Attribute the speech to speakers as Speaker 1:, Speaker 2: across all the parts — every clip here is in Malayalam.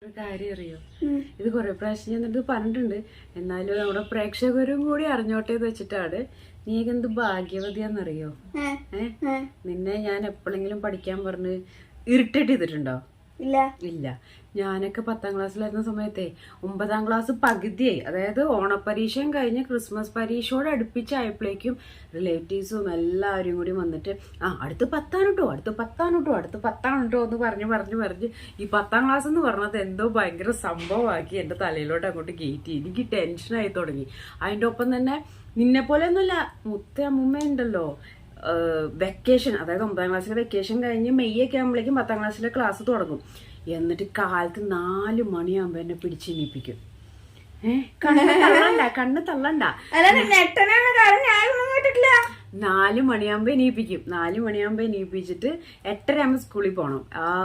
Speaker 1: ഒരു കാര്യം അറിയോ, ഇത് കുറെ പ്രാവശ്യം ഞാൻ എന്നിട്ട് പറഞ്ഞിട്ടുണ്ട്. എന്നാലും നമ്മുടെ പ്രേക്ഷകരും കൂടി അറിഞ്ഞോട്ടെ എന്ന് വെച്ചിട്ടാണ്. നീക്ക് എന്ത് ഭാഗ്യവതിയാന്നറിയോ? നിന്നെ ഞാൻ എപ്പോഴെങ്കിലും പഠിക്കാൻ പറഞ്ഞ് ഇറിറ്റേറ്റ് ചെയ്തിട്ടുണ്ടോ? ഇല്ല. ഞാനൊക്കെ 10ാം ക്ലാസ്സിലായിരുന്ന സമയത്തെ 9ാം ക്ലാസ് പകുതിയായി, അതായത് ഓണപ്പരീക്ഷയും കഴിഞ്ഞ് ക്രിസ്മസ് പരീക്ഷയോട് അടുപ്പിച്ചായപ്പോഴേക്കും റിലേറ്റീവ്സും എല്ലാവരും കൂടി വന്നിട്ട് അടുത്ത് 10ആണ് കേട്ടോ എന്ന് പറഞ്ഞ് ഈ 10ാം ക്ലാസ് എന്ന് പറഞ്ഞത് എന്തോ ഭയങ്കര സംഭവമാക്കി എൻ്റെ തലയിലോട്ട് അങ്ങോട്ട് കയറ്റി. എനിക്ക് ടെൻഷനായി തുടങ്ങി. അതിൻ്റെ ഒപ്പം തന്നെ നിന്നെ പോലെ ഒന്നുമല്ല, മുത്തമ്മ ഉണ്ടല്ലോ, വെക്കേഷൻ, അതായത് 9ാം ക്ലാസ്സിലെ വെക്കേഷൻ കഴിഞ്ഞ് മെയ് ഒക്കെ ആകുമ്പോഴേക്കും 10ാം ക്ലാസ്സിലെ ക്ലാസ് തുടങ്ങും. എന്നിട്ട് കാലത്ത് 4 മണിയാകുമ്പോ എന്നെ പിടിച്ചെണീപ്പിക്കും. കണ്ണ് തള്ളണ്ട 4 മണിയാകുമ്പോ എണീപ്പിക്കും. 4 മണിയാകുമ്പോ എണീപ്പിച്ചിട്ട് 8:30 ആകുമ്പോൾ സ്കൂളിൽ പോകണം.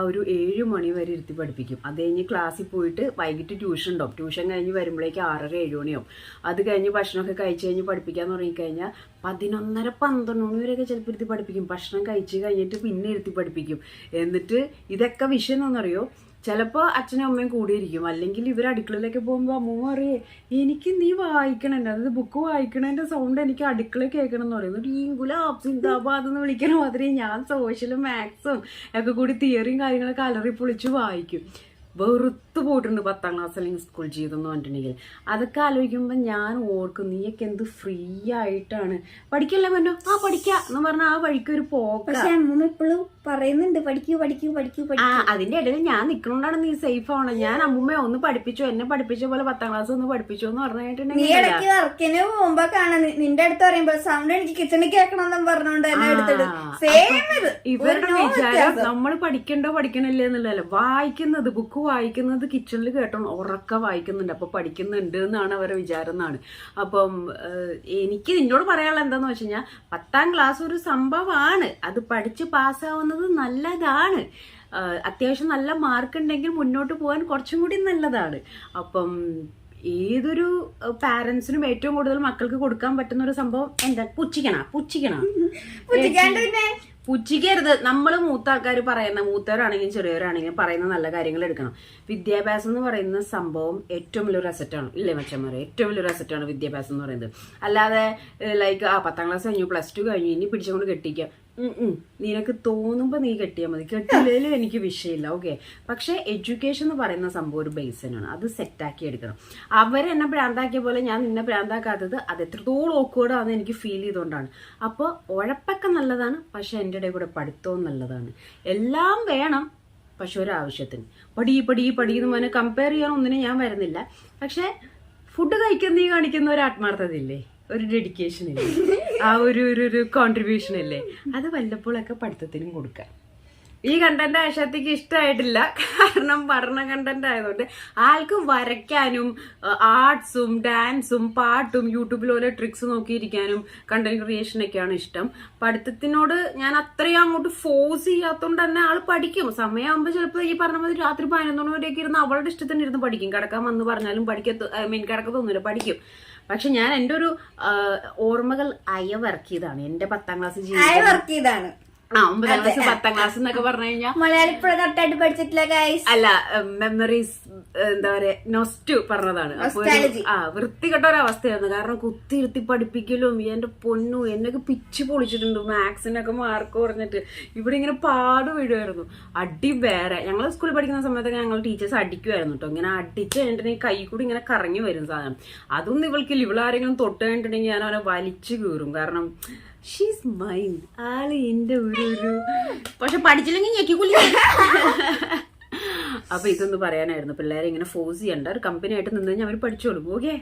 Speaker 1: ഒരു 7 മണി വരെ ഇരുത്തി പഠിപ്പിക്കും. അത് കഴിഞ്ഞ് ക്ലാസ്സിൽ പോയിട്ട് വൈകിട്ട് ട്യൂഷൻ ഉണ്ടാവും. ട്യൂഷൻ കഴിഞ്ഞ് വരുമ്പോഴേക്ക് 6:30 7 മണിയാവും. അത് കഴിഞ്ഞ് ഭക്ഷണമൊക്കെ കഴിച്ച് കഴിഞ്ഞ് പഠിപ്പിക്കാൻ തുടങ്ങിക്കഴിഞ്ഞാൽ 11:30 12 മണി വരെയൊക്കെ ചിലപ്പോൾ ഇരുത്തി പഠിപ്പിക്കും. ഭക്ഷണം കഴിച്ച് കഴിഞ്ഞിട്ട് പിന്നെ ഇരുത്തി പഠിപ്പിക്കും. എന്നിട്ട് ഇതൊക്കെ വിഷയം എന്താണെന്നറിയോ, ചിലപ്പോൾ അച്ഛനും അമ്മയും കൂടിയിരിക്കും. അല്ലെങ്കിൽ ഇവർ അടുക്കളയിലേക്ക് പോകുമ്പോൾ അമ്മൂമ്മ അറിയേ, എനിക്ക് നീ വായിക്കണേൻ്റെ, അതായത് ബുക്ക് വായിക്കണേൻ്റെ സൗണ്ട് എനിക്ക് അടുക്കളയിൽ കേൾക്കണം എന്ന് പറയുന്നത്. ഈ ഗുലാബ് സിന്ദാബാദ് എന്ന് വിളിക്കണ മാതിരി ഞാൻ സോഷ്യലും മാത്സും ഒക്കെ കൂടി തിയറിയും കാര്യങ്ങളൊക്കെ അലറി പൊളിച്ച് വായിക്കും. വെറുത്ത് പോയിട്ടുണ്ട് 10ാം ക്ലാസ് അല്ലെങ്കിൽ സ്കൂൾ ജീവിതം എന്ന് പറഞ്ഞിട്ടുണ്ടെങ്കിൽ. അതൊക്കെ ആലോചിക്കുമ്പോൾ ഞാൻ ഓർക്കും, നീയൊക്കെ എന്ത് ഫ്രീ ആയിട്ടാണ്. പഠിക്കല്ലേ മന്നോ, പഠിക്കാം എന്ന് പറഞ്ഞാൽ ആ വഴിക്ക് ഒരു പോക്ക്.
Speaker 2: ഇപ്പോഴും പറയുന്നുണ്ട് പഠിക്കൂ.
Speaker 1: അതിന്റെ ഇടയിൽ ഞാൻ നിൽക്കണോണ്ടാണ് നീ സേഫ് ആവണം. ഞാൻ അമ്മൂമ്മ ഒന്ന് പഠിപ്പിച്ചു, എന്നെ പഠിപ്പിച്ച പോലെ 10ാം ക്ലാസ് ഒന്ന് പഠിപ്പിച്ചു എന്ന് പറഞ്ഞിട്ടുണ്ടെങ്കിൽ
Speaker 2: പോകുമ്പോ കാണാൻ നിന്റെ അടുത്ത് പറയുമ്പോ സൗണ്ട് എനിക്ക് കിച്ചണിൽ കേൾക്കണം പറഞ്ഞോണ്ട്
Speaker 1: ഇവരുടെ വിചാരം നമ്മൾ പഠിക്കണില്ലേ എന്നുള്ളതല്ല. വായിക്കുന്നത്, ബുക്ക് വായിക്കുന്നത് കിച്ചണിൽ കേട്ടോ ഉറക്ക വായിക്കുന്നുണ്ട്, അപ്പൊ പഠിക്കുന്നുണ്ട് എന്നാണ് അവരുടെ വിചാരം എന്നാണ്. അപ്പം എനിക്ക് നിന്നോട് പറയാനുള്ള എന്താന്ന് വെച്ച് കഴിഞ്ഞാൽ 10ാം ക്ലാസ് ഒരു സംഭവമാണ്. അത് പഠിച്ച് പാസ്സാവുന്നത് നല്ലതാണ്. അത്യാവശ്യം നല്ല മാർക്ക് ഉണ്ടെങ്കിൽ മുന്നോട്ട് പോകാൻ കുറച്ചും കൂടി നല്ലതാണ്. അപ്പം ഏതൊരു പാരന്റ്സിനും ഏറ്റവും കൂടുതൽ മക്കൾക്ക് കൊടുക്കാൻ പറ്റുന്ന ഒരു സംഭവം എന്താ? പുച്ഛിക്കണം. പുച്ഛിക്കരുത്. നമ്മൾ മൂത്ത ആൾക്കാർ പറയുന്ന, മൂത്തവരാണെങ്കിലും ചെറിയവരാണെങ്കിലും പറയുന്ന നല്ല കാര്യങ്ങൾ എടുക്കണം. വിദ്യാഭ്യാസം എന്ന് പറയുന്ന സംഭവം ഏറ്റവും വലിയൊരു അസറ്റാണ്, ഇല്ലേ മച്ചന്മാരെ? ഏറ്റവും വലിയൊരു അസറ്റാണ് വിദ്യാഭ്യാസം എന്ന് പറയുന്നത്. അല്ലാതെ ലൈക്ക് 10ാം ക്ലാസ് കഴിഞ്ഞു, +2 കഴിഞ്ഞു, ഇനി പിടിച്ചുകൊണ്ട് കെട്ടിക്കാം. നിനക്ക് തോന്നുമ്പോ നീ കെട്ടിയാൽ മതി, കെട്ടില്ലേലും എനിക്ക് വിഷയമില്ല. ഓക്കെ. പക്ഷെ എഡ്യൂക്കേഷൻ എന്ന് പറയുന്ന സംഭവം ഒരു ബേസിനാണ്. അത് സെറ്റാക്കി എടുക്കണം. അവരെന്നെ ഭ്രാന്താക്കിയ പോലെ ഞാൻ നിന്നെ ഭ്രാന്താക്കാത്തത് അത് എത്രത്തോളം ഓക്വേർഡാണെന്ന് എനിക്ക് ഫീൽ ചെയ്തുകൊണ്ടാണ്. അപ്പോൾ ഉഴപ്പൊക്കെ നല്ലതാണ്, പക്ഷെ എൻ്റെ ഇടയിൽ കൂടെ പഠിത്തവും നല്ലതാണ്. എല്ലാം വേണം, പക്ഷെ ഒരാവശ്യത്തിന്. പടി എന്ന് പറഞ്ഞാൽ കമ്പയർ ചെയ്യാൻ ഒന്നിനും ഞാൻ വരുന്നില്ല. പക്ഷെ ഫുഡ് കഴിക്കുന്ന നീ കാണിക്കുന്ന ഒരു ആത്മാർത്ഥത ഇല്ലേ, ഒരു ഡെഡിക്കേഷൻ ഇല്ലേ, ആ ഒരു കോൺട്രിബ്യൂഷൻ ഇല്ലേ, അത് വല്ലപ്പോഴൊക്കെ പഠിത്തത്തിനും കൊടുക്കാം. ഈ കണ്ടന്റ് ആശാത്തിക്ക് ഇഷ്ടമായിട്ടില്ല, കാരണം പഠന കണ്ടന്റ് ആയതുകൊണ്ട്. ആൾക്ക് വരയ്ക്കാനും ആർട്സും ഡാൻസും പാട്ടും യൂട്യൂബിൽ ഓരോ ട്രിക്സ് നോക്കിയിരിക്കാനും കണ്ടന്റ് ക്രിയേഷനൊക്കെയാണ് ഇഷ്ടം. പഠിത്തത്തിനോട് ഞാൻ അത്രയും അങ്ങോട്ട് ഫോഴ്സ് ചെയ്യാത്തതുകൊണ്ട് തന്നെ ആൾ പഠിക്കും. സമയമാകുമ്പോൾ ചിലപ്പോൾ ഈ പറഞ്ഞ മാതിരി രാത്രി 11 മണി വരെയൊക്കെ ഇരുന്ന് അവളുടെ ഇഷ്ടത്തിന് ഇരുന്ന് പഠിക്കും. കിടക്കാൻ വന്ന് പറഞ്ഞാലും കിടക്കത്തൊന്നുമില്ല, പഠിക്കും. പക്ഷെ ഞാൻ എൻ്റെ ഒരു ഓർമ്മകൾ അയവിറക്കിയതാണ്. എൻ്റെ 10ാം ക്ലാസ് ജീവിതം 9ാം ക്ലാസ് 10ാം ക്ലാസ് എന്നൊക്കെ പറഞ്ഞു കഴിഞ്ഞാൽ
Speaker 2: മലയാളി പഠിച്ചിട്ടില്ല.
Speaker 1: അല്ല, മെമ്മറീസ് എന്താ പറയാ, നൊസ്റ്റു പറഞ്ഞതാണ്. വൃത്തികെട്ട ഒരവസ്ഥയായിരുന്നു. കാരണം കുത്തിയിരുത്തി പഠിപ്പിക്കലും എന്റെ പൊന്നു എന്നൊക്കെ പിച്ച് പൊളിച്ചിട്ടുണ്ട്. മാത്സിനൊക്കെ മാർക്ക് കുറഞ്ഞിട്ട് ഇവിടെ ഇങ്ങനെ പാട് വീഴുമായിരുന്നു. അടി വേറെ. ഞങ്ങൾ സ്കൂളിൽ പഠിക്കുന്ന സമയത്തൊക്കെ ഞങ്ങൾ ടീച്ചേഴ്സ് അടിക്കുമായിരുന്നു കേട്ടോ. ഇങ്ങനെ അടിച്ച് കഴിഞ്ഞിട്ടുണ്ടെങ്കിൽ കൈ കൂടി ഇങ്ങനെ കറങ്ങി വരും സാധനം. അതൊന്നും ഇവൾക്കില്ല. ഇവളാരെങ്കിലും തൊട്ട് കഴിഞ്ഞിട്ടുണ്ടെങ്കിൽ ഞാൻ അവനെ വലിച്ചു കീറും. കാരണം ഷീസ് മൈൻ, ആള് എന്റെ ഒരു പക്ഷെ പഠിച്ചില്ലെങ്കിൽ ഞെക്കിക്കുള്ളി. അപ്പൊ ഇതൊന്ന് പറയാനായിരുന്നു. പിള്ളേരെ ഇങ്ങനെ ഫോഴ്സ് ചെയ്യണ്ട, ഒരു കമ്പനി ആയിട്ട് നിന്ന് കഴിഞ്ഞാൽ അവർ പഠിച്ചോളും. ഓക്കെ.